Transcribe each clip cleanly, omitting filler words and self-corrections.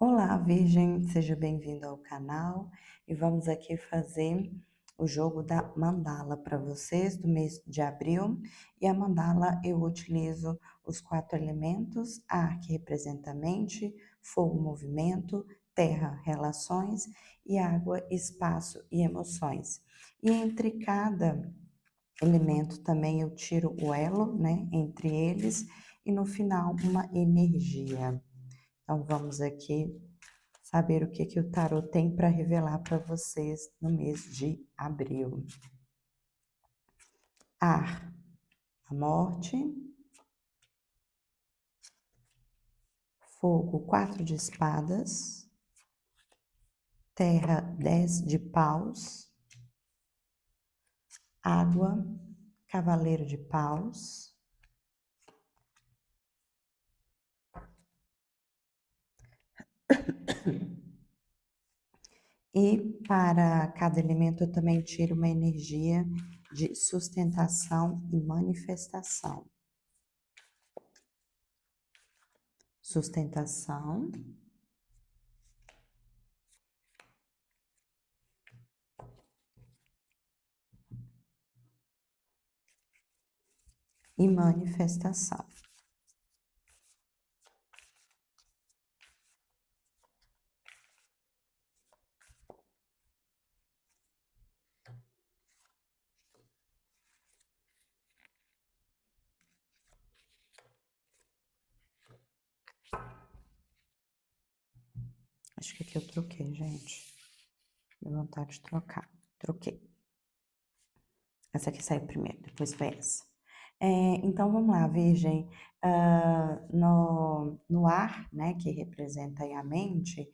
Olá, Virgem, seja bem-vindo ao canal e vamos aqui fazer o jogo da mandala para vocês do mês de abril. E a mandala eu utilizo os 4 elementos: ar, que representa a mente; fogo, movimento; terra, relações; e água, espaço e emoções. E entre cada elemento também eu tiro o elo, né, entre eles, e no final uma energia. Então vamos aqui saber o que que o tarot tem para revelar para vocês no mês de abril. Ar, a morte. Fogo, 4 de espadas. Terra, 10 de paus. Água, cavaleiro de paus. E para cada elemento eu também tiro uma energia de sustentação e manifestação. Sustentação e manifestação. Acho que aqui eu troquei, gente. Deu vontade de trocar. Troquei. Essa aqui saiu primeiro, depois foi essa. Então, vamos lá, Virgem. No ar, né, que representa aí a mente,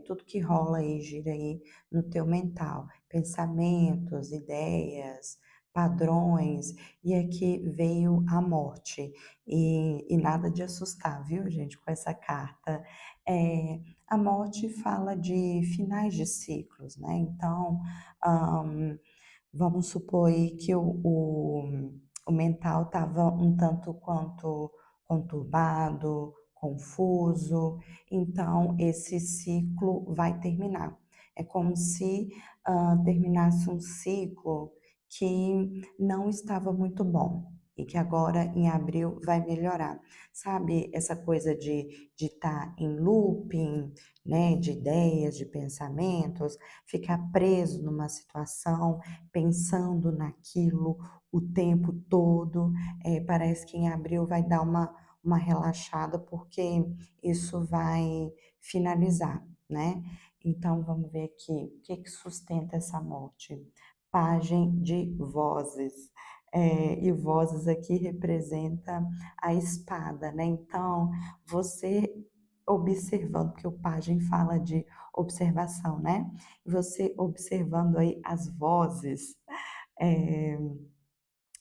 tudo que rola aí, gira aí no teu mental. Pensamentos, ideias, padrões. E aqui veio a morte. E nada de assustar, viu, gente, com essa carta. A morte fala de finais de ciclos, né? Então, vamos supor aí que o mental estava um tanto quanto conturbado, confuso, então esse ciclo vai terminar. É como se terminasse um ciclo que não estava muito bom e que agora em abril vai melhorar. Sabe essa coisa de estar em looping, né, de ideias, de pensamentos, ficar preso numa situação, pensando naquilo o tempo todo. Parece que em abril vai dar uma relaxada, porque isso vai finalizar, né? Então, vamos ver aqui, o que que sustenta essa morte? Pagem de vozes. E vozes aqui representa a espada, né? Então, você observando, porque o pajem fala de observação, né? Você observando aí as vozes, eh,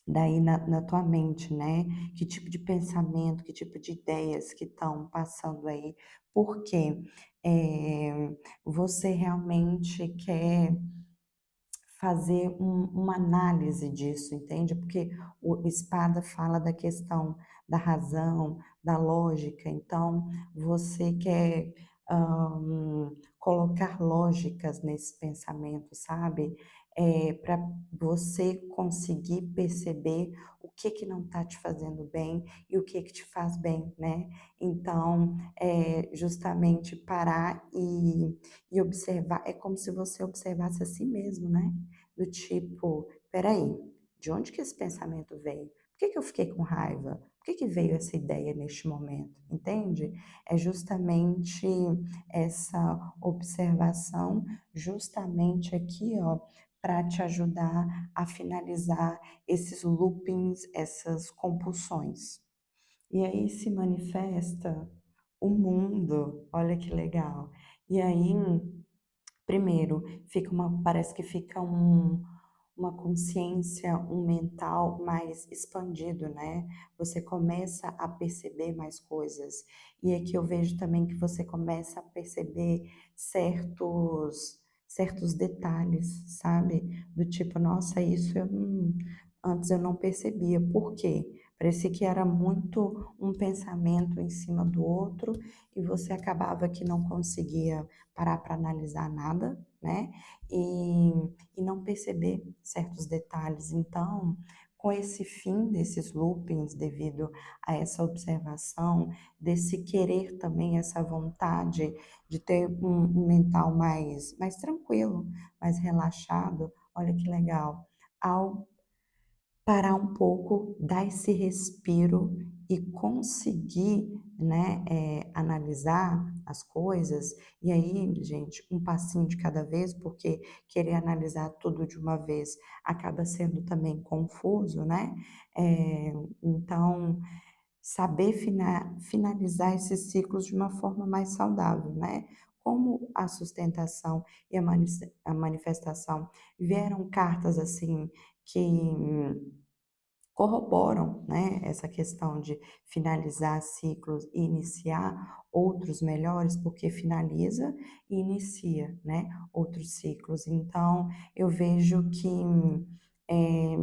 daí na tua mente, né? Que tipo de pensamento, que tipo de ideias que estão passando aí, porque você realmente quer fazer uma análise disso, entende? Porque o espada fala da questão da razão, da lógica, então você quer colocar lógicas nesse pensamento, sabe? Para você conseguir perceber o que não está te fazendo bem e o que te faz bem, né? Então, justamente parar e observar, é como se você observasse a si mesmo, né? Do tipo, peraí, de onde que esse pensamento veio? Por que que eu fiquei com raiva? Por que que veio essa ideia neste momento? Entende? É justamente essa observação, justamente aqui, ó, para te ajudar a finalizar esses loopings, essas compulsões. E aí se manifesta o mundo, olha que legal. E aí, primeiro, parece que fica uma consciência, um mental mais expandido, né? Você começa a perceber mais coisas. E aqui eu vejo também que você começa a perceber certos detalhes, sabe? Do tipo, nossa, antes eu não percebia. Por quê? Parecia que era muito um pensamento em cima do outro e você acabava que não conseguia parar para analisar nada, né? E, e não perceber certos detalhes. Então, com esse fim desses loopings, devido a essa observação, desse querer também, essa vontade de ter um mental mais tranquilo, mais relaxado, olha que legal. Ao parar um pouco, dar esse respiro e conseguir, né, analisar as coisas. E aí, gente, um passinho de cada vez, porque querer analisar tudo de uma vez acaba sendo também confuso, né? Eh, então, saber finalizar esses ciclos de uma forma mais saudável, né? Como a sustentação e a manifestação vieram cartas assim que corroboram, né, essa questão de finalizar ciclos e iniciar outros melhores, porque finaliza e inicia, né, outros ciclos. Então, eu vejo que eh,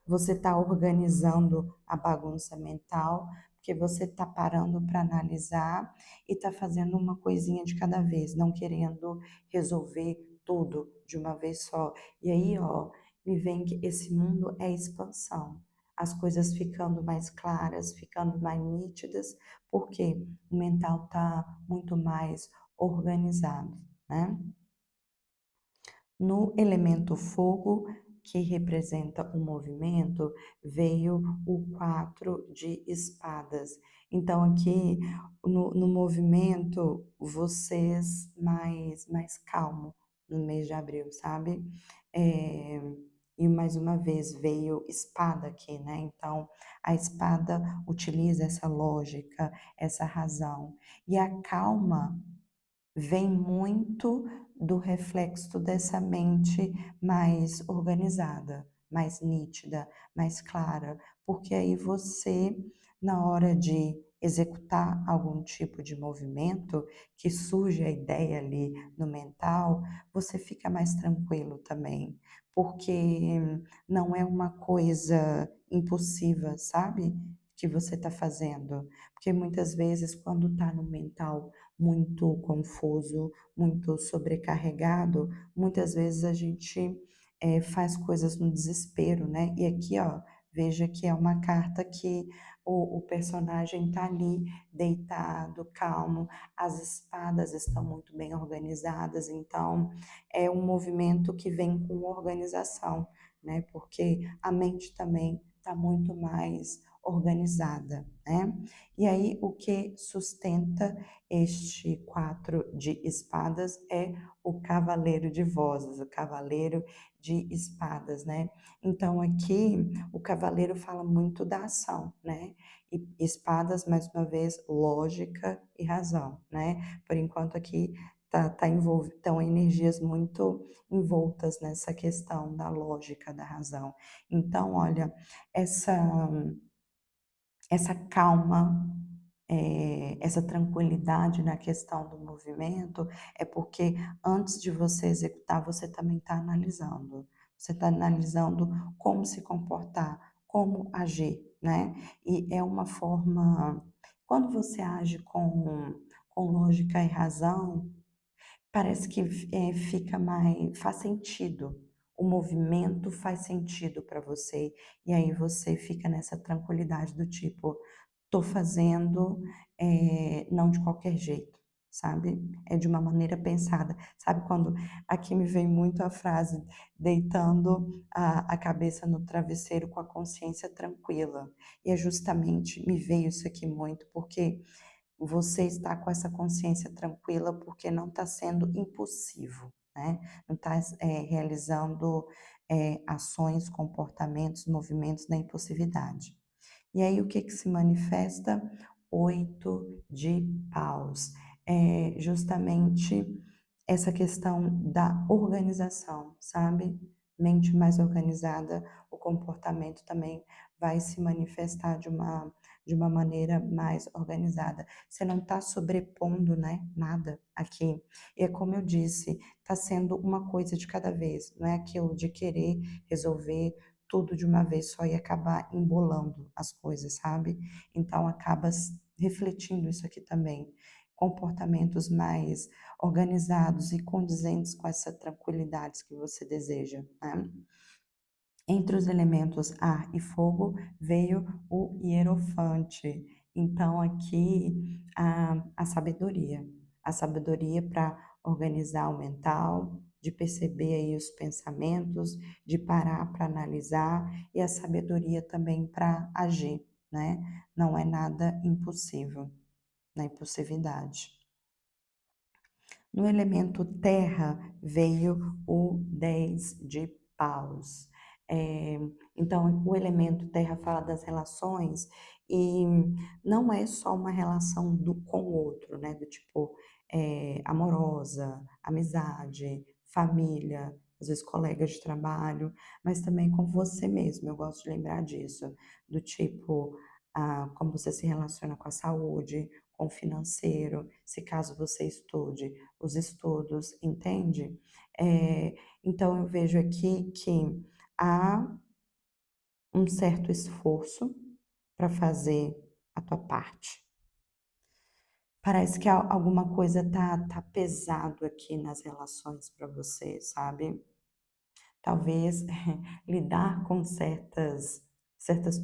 você está organizando a bagunça mental, porque você está parando para analisar e está fazendo uma coisinha de cada vez, não querendo resolver tudo de uma vez só. E aí, ó, me vem que esse mundo é expansão, as coisas ficando mais claras, ficando mais nítidas, porque o mental está muito mais organizado, né? No elemento fogo, que representa o movimento, veio o 4 de espadas. Então, aqui no movimento, vocês mais calmo no mês de abril, sabe? É, e mais uma vez veio espada aqui, né? Então, a espada utiliza essa lógica, essa razão. E a calma vem muito do reflexo dessa mente mais organizada, mais nítida, mais clara, porque aí você, na hora de executar algum tipo de movimento, que surge a ideia ali no mental, você fica mais tranquilo também, porque não é uma coisa impulsiva, sabe? Que você está fazendo. Porque muitas vezes, quando está no mental muito confuso, muito sobrecarregado, muitas vezes a gente faz coisas no desespero, né? E aqui, ó, veja que é uma carta que o personagem está ali deitado, calmo, as espadas estão muito bem organizadas, então é um movimento que vem com organização, né? Porque a mente também está muito mais organizada, né? E aí o que sustenta este 4 de espadas é o cavaleiro de vozes, o cavaleiro de espadas, né? Então aqui o cavaleiro fala muito da ação, né? E espadas, mais uma vez, lógica e razão, né? Por enquanto aqui estão energias muito envoltas nessa questão da lógica, da razão. Então, olha, essa essa calma, essa tranquilidade na questão do movimento, é porque antes de você executar, você também está analisando. Você está analisando como se comportar, como agir, né? E é uma forma. Quando você age com lógica e razão, parece que fica mais, faz sentido. O movimento faz sentido para você. E aí você fica nessa tranquilidade do tipo, tô fazendo, não de qualquer jeito, sabe? É de uma maneira pensada. Sabe quando aqui me vem muito a frase, deitando a cabeça no travesseiro com a consciência tranquila. E é justamente, me veio isso aqui muito, porque você está com essa consciência tranquila porque não está sendo impulsivo, né? Não está realizando ações, comportamentos, movimentos na impulsividade. E aí o que que se manifesta? 8 de paus. É justamente essa questão da organização, sabe? Mente mais organizada, o comportamento também vai se manifestar de uma maneira mais organizada. Você não está sobrepondo, né, nada aqui. E é como eu disse, está sendo uma coisa de cada vez, não é aquilo de querer resolver tudo de uma vez só e acabar embolando as coisas, sabe? Então acaba refletindo isso aqui também. Comportamentos mais organizados e condizentes com essa tranquilidade que você deseja, né? Entre os elementos ar e fogo veio o hierofante. Então, aqui a sabedoria para organizar o mental, de perceber aí os pensamentos, de parar para analisar e a sabedoria também para agir, né? Não é nada impossível, na impulsividade. No elemento terra veio o 10 de paus. É, então, o elemento terra fala das relações e não é só uma relação com o outro, né? Do tipo amorosa, amizade, família, às vezes colegas de trabalho, mas também com você mesmo. Eu gosto de lembrar disso, do tipo como você se relaciona com a saúde, com o financeiro, se caso você estude os estudos, entende? Então eu vejo aqui que há um certo esforço para fazer a tua parte. Parece que alguma coisa tá pesado aqui nas relações para você, sabe? Talvez lidar com certas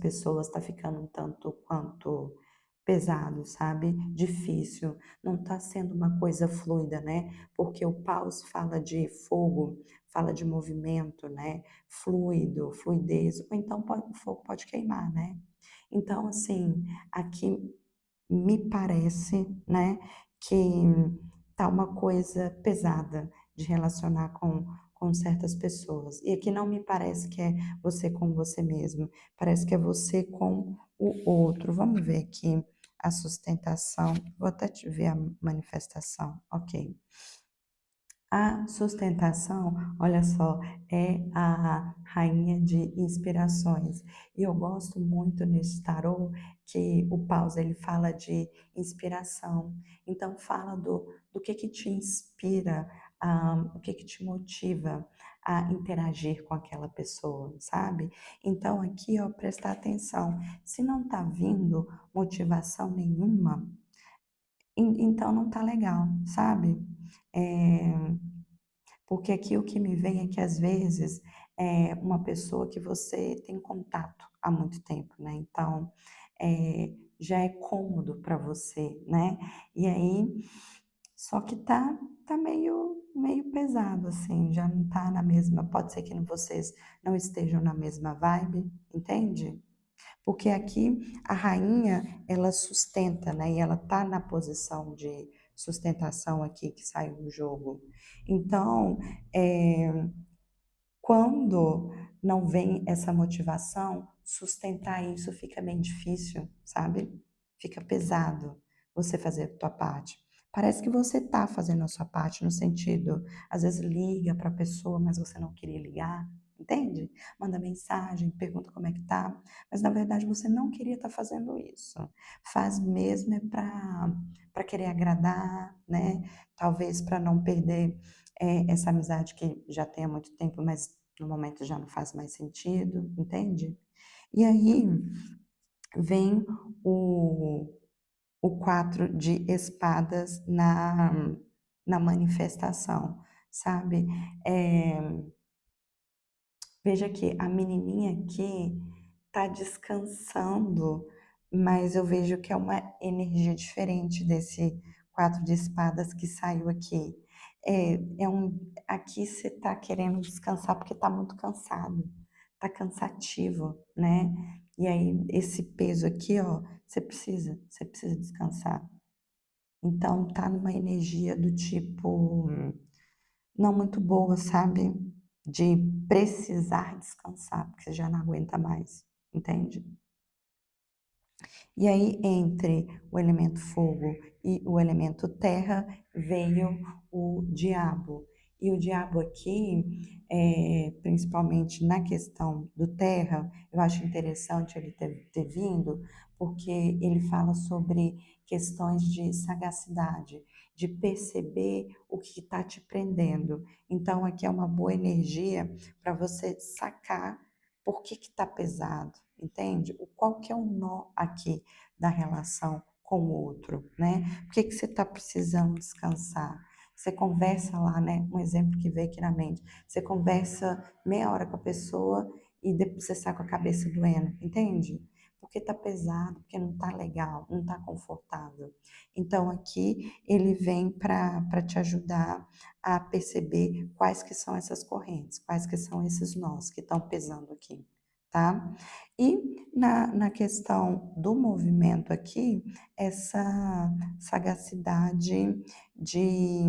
pessoas está ficando um tanto quanto pesado, sabe? Difícil, não está sendo uma coisa fluida, né? Porque o paus fala de fogo, fala de movimento, né? Fluido, fluidez, ou então o fogo pode queimar, né? Então, assim, aqui me parece, né, que tá uma coisa pesada de relacionar com certas pessoas. E aqui não me parece que é você com você mesmo, parece que é você com o outro. Vamos ver aqui a sustentação. Vou até te ver a manifestação. Ok. A sustentação, olha só, é a rainha de inspirações. E eu gosto muito nesse tarô que o Paus ele fala de inspiração. Então fala do que te inspira, o que te motiva a interagir com aquela pessoa, sabe? Então aqui, ó, prestar atenção. Se não tá vindo motivação nenhuma, então não tá legal, sabe? É, porque aqui o que me vem é que às vezes é uma pessoa que você tem contato há muito tempo, né? Então já é cômodo para você, né? E aí, só que tá meio pesado assim, já não tá na mesma, pode ser que vocês não estejam na mesma vibe, entende? Porque aqui a rainha, ela sustenta, né? E ela tá na posição de sustentação aqui que saiu no jogo. Então, é, quando não vem essa motivação, sustentar isso fica bem difícil, sabe? Fica pesado você fazer a tua parte. Parece que você tá fazendo a sua parte no sentido, às vezes liga para a pessoa, mas você não queria ligar, entende? Manda mensagem, pergunta como é que tá, mas na verdade você não queria estar fazendo isso. Faz mesmo é para querer agradar, né? Talvez para não perder essa amizade que já tem há muito tempo, mas no momento já não faz mais sentido, entende? E aí vem o, o quatro de espadas na manifestação, sabe? É, veja que a menininha aqui tá descansando, mas eu vejo que é uma energia diferente desse quatro de espadas que saiu aqui. Aqui você tá querendo descansar porque tá muito cansado, tá cansativo, né? E aí esse peso aqui, ó, você precisa descansar. Então tá numa energia do tipo não muito boa, sabe? De precisar descansar, porque você já não aguenta mais, entende? E aí, entre o elemento fogo e o elemento terra, veio o diabo. E o diabo aqui, principalmente na questão do terra, eu acho interessante ele ter vindo, porque ele fala sobre questões de sagacidade, de perceber o que está te prendendo. Então, aqui é uma boa energia para você sacar Por que que tá pesado, entende? Qual que é o nó aqui da relação com o outro, né? Por que que você está precisando descansar? Você conversa lá, né? Um exemplo que veio aqui na mente. Você conversa meia hora com a pessoa e depois você sai com a cabeça doendo, entende? Porque tá pesado, porque não tá legal, não tá confortável. Então aqui ele vem para te ajudar a perceber quais que são essas correntes, quais que são esses nós que estão pesando aqui, tá? E na questão do movimento aqui, essa sagacidade de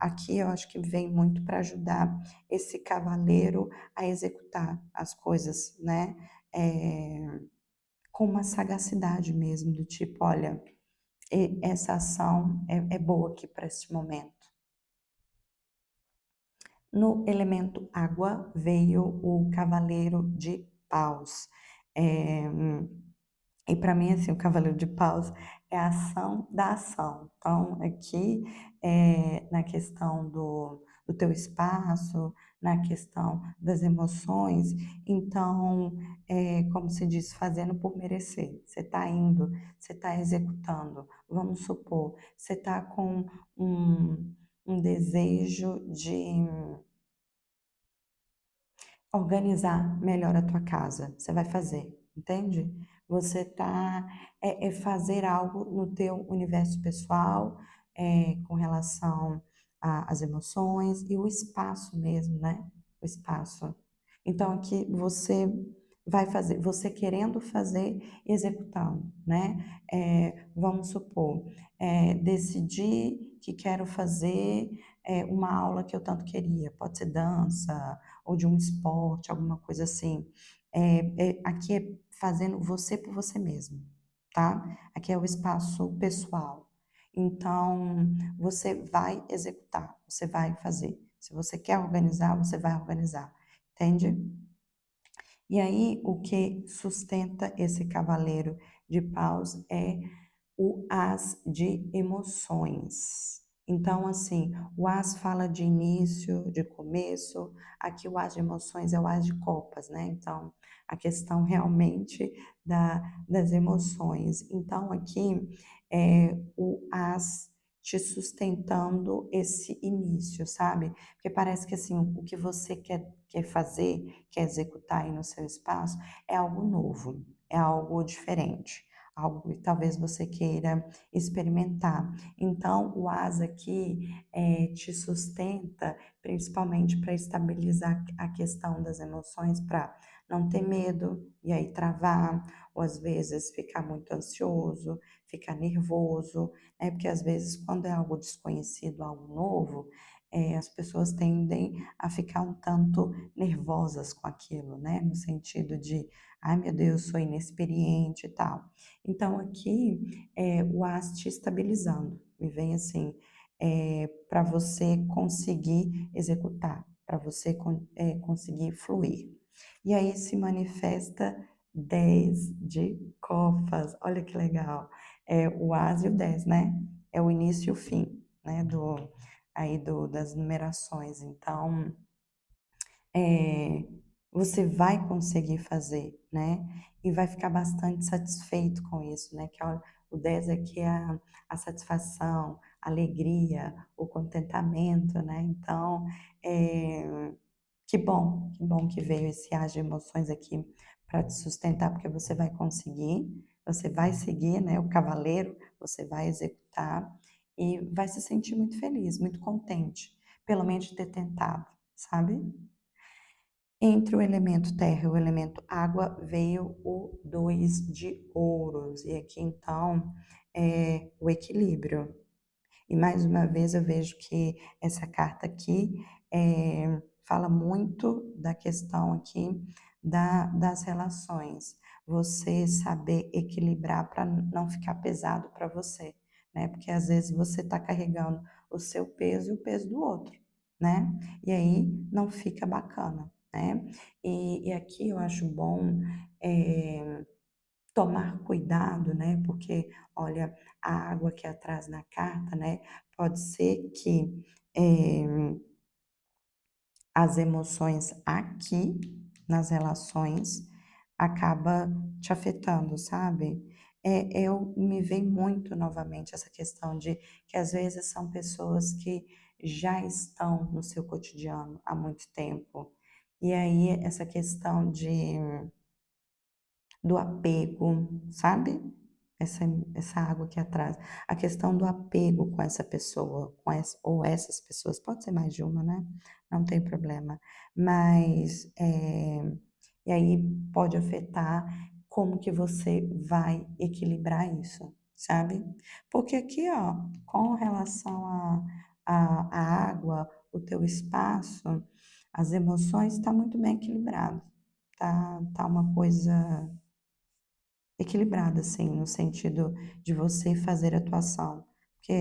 aqui eu acho que vem muito para ajudar esse cavaleiro a executar as coisas, né? Com uma sagacidade mesmo, do tipo, olha, essa ação é boa aqui para este momento. No elemento água veio o cavaleiro de paus. Eh, e para mim, assim, o cavaleiro de paus é a ação da ação. Então, aqui, na questão do teu espaço, na questão das emoções, então, como se diz, fazendo por merecer. Você está indo, você está executando. Vamos supor, você está com um, um desejo de organizar melhor a tua casa, você vai fazer, entende? Você tá fazer algo no teu universo pessoal, com relação às emoções e o espaço mesmo, né, o espaço. Então aqui você vai fazer, você querendo fazer e executando, né. Vamos supor, decidi que quero fazer, uma aula que eu tanto queria, pode ser dança, ou de um esporte, alguma coisa assim. Aqui é fazendo você por você mesmo, tá? Aqui é o espaço pessoal. Então, você vai executar, você vai fazer. Se você quer organizar, você vai organizar, entende? E aí, o que sustenta esse cavaleiro de paus é o as de emoções. Então, assim, o as fala de início, de começo, aqui o as de emoções é o as de copas, né? Então, a questão realmente das emoções. Então, aqui é o as te sustentando esse início, sabe? Porque parece que assim, o que você quer fazer, quer executar aí no seu espaço, é algo novo, é algo diferente, algo que talvez você queira experimentar. Então, o asa aqui te sustenta principalmente para estabilizar a questão das emoções, para não ter medo e aí travar, ou às vezes ficar muito ansioso, ficar nervoso, né? Porque às vezes quando é algo desconhecido, algo novo, as pessoas tendem a ficar um tanto nervosas com aquilo, né? No sentido de, ai meu Deus, sou inexperiente e tal. Então aqui o as te estabilizando, me vem assim, para você conseguir executar, para você conseguir fluir. E aí se manifesta 10 de copas, olha que legal. É o as e o 10, né? É o início e o fim, né? Das numerações. Então, você vai conseguir fazer, né? E vai ficar bastante satisfeito com isso, né? Que o 10 aqui é a satisfação, a alegria, o contentamento, né? Então, é, que bom que veio esse ar de emoções aqui para te sustentar, porque você vai conseguir, você vai seguir, né? O cavaleiro, você vai executar e vai se sentir muito feliz, muito contente, pelo menos de ter tentado, sabe? Entre o elemento terra e o elemento água veio o 2 de ouros, e aqui então é o equilíbrio. E mais uma vez eu vejo que essa carta aqui fala muito da questão aqui das relações. Você saber equilibrar para não ficar pesado para você, né? Porque às vezes você está carregando o seu peso e o peso do outro, né? E aí não fica bacana, né? E aqui eu acho bom tomar cuidado, né? Porque, olha, a água que atrás na carta, né? Pode ser que as emoções aqui nas relações, acaba te afetando, sabe? Eu me vem muito novamente essa questão de que às vezes são pessoas que já estão no seu cotidiano há muito tempo. E aí essa questão do apego, sabe? Essa, essa água aqui atrás. A questão do apego com essa pessoa, ou essas pessoas, pode ser mais de uma, né? Não tem problema. Mas, e aí pode afetar como que você vai equilibrar isso, sabe? Porque aqui, ó, com relação à água, o teu espaço, as emoções, está muito bem equilibrado. Tá uma coisa equilibrada, assim, no sentido de você fazer a tua ação,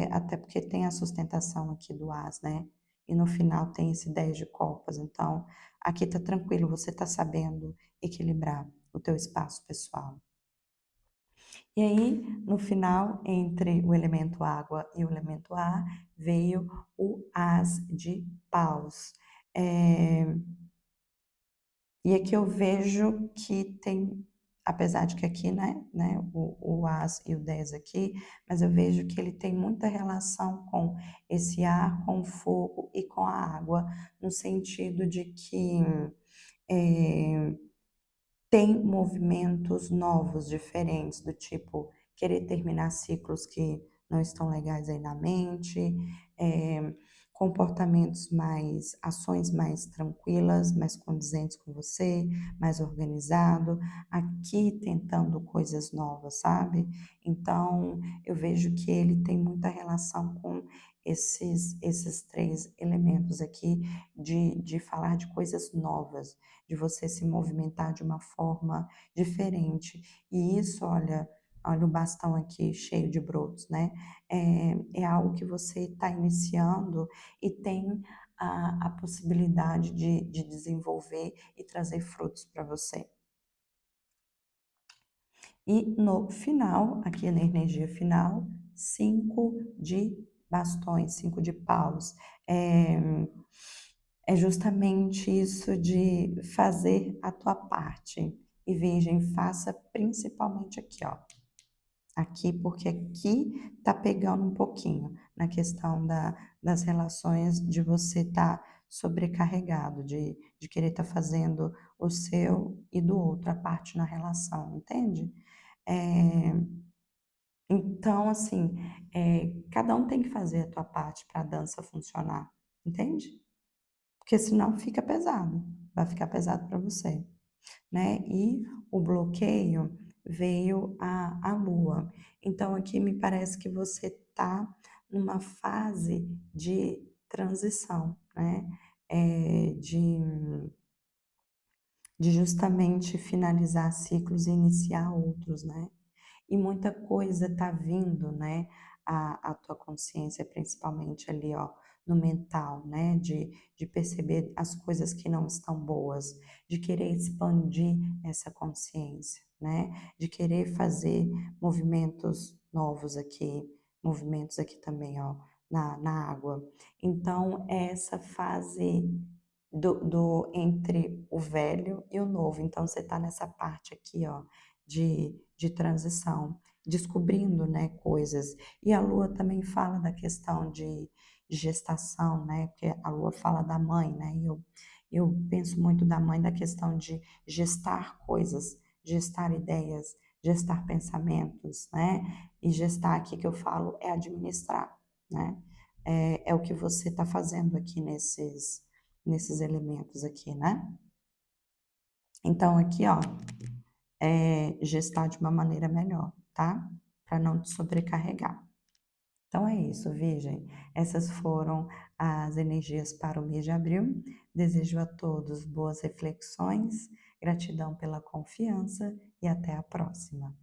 até porque tem a sustentação aqui do as, né, e no final tem esse 10 de copas, então aqui tá tranquilo, você tá sabendo equilibrar o teu espaço pessoal. E aí, no final, entre o elemento água e o elemento ar, veio o as de paus. Eh E aqui eu vejo que tem, apesar de que aqui, né, o as e o 10 aqui, mas eu vejo que ele tem muita relação com esse ar, com o fogo e com a água, no sentido de que, eh tem movimentos novos, diferentes, do tipo, querer terminar ciclos que não estão legais aí na mente, comportamentos mais ações mais tranquilas, mais condizentes com você, mais organizado, aqui tentando coisas novas, sabe. Então, eu vejo que ele tem muita relação com esses 3 elementos aqui, de falar de coisas novas, de você se movimentar de uma forma diferente. E isso, olha o bastão aqui cheio de brotos, né? É algo que você está iniciando e tem a possibilidade de desenvolver e trazer frutos para você. E no final, aqui na energia final, 5 de bastões, 5 de paus. É, é justamente isso de fazer a tua parte. E Virgem, faça principalmente aqui, ó. Aqui, porque aqui tá pegando um pouquinho na questão das relações, de você estar sobrecarregado, de querer estar fazendo o seu e do outro, a parte na relação, entende? Eh, então, assim, cada um tem que fazer a tua parte para a dança funcionar, entende? Porque senão fica pesado, vai ficar pesado para você, né. E o bloqueio veio a Lua. Então aqui me parece que você tá numa fase de transição, né, de justamente finalizar ciclos e iniciar outros, né. E muita coisa tá vindo, né, a tua consciência, principalmente ali, ó, no mental, né, de perceber as coisas que não estão boas, de querer expandir essa consciência, né, de querer fazer movimentos novos aqui, movimentos aqui também, ó, na água. Então, é essa fase do entre o velho e o novo. Então você está nessa parte aqui, ó, de transição, descobrindo, né, coisas. E a lua também fala da questão de gestação, né, porque a lua fala da mãe, né, e eu penso muito da mãe, da questão de gestar coisas, gestar ideias, gestar pensamentos, né, e gestar aqui que eu falo é administrar, né, é o que você está fazendo aqui nesses elementos aqui, né. Então aqui, ó, gestar de uma maneira melhor, tá, para não te sobrecarregar. Então é isso, Virgem, essas foram as energias para o mês de abril. Desejo a todos boas reflexões, gratidão pela confiança e até a próxima.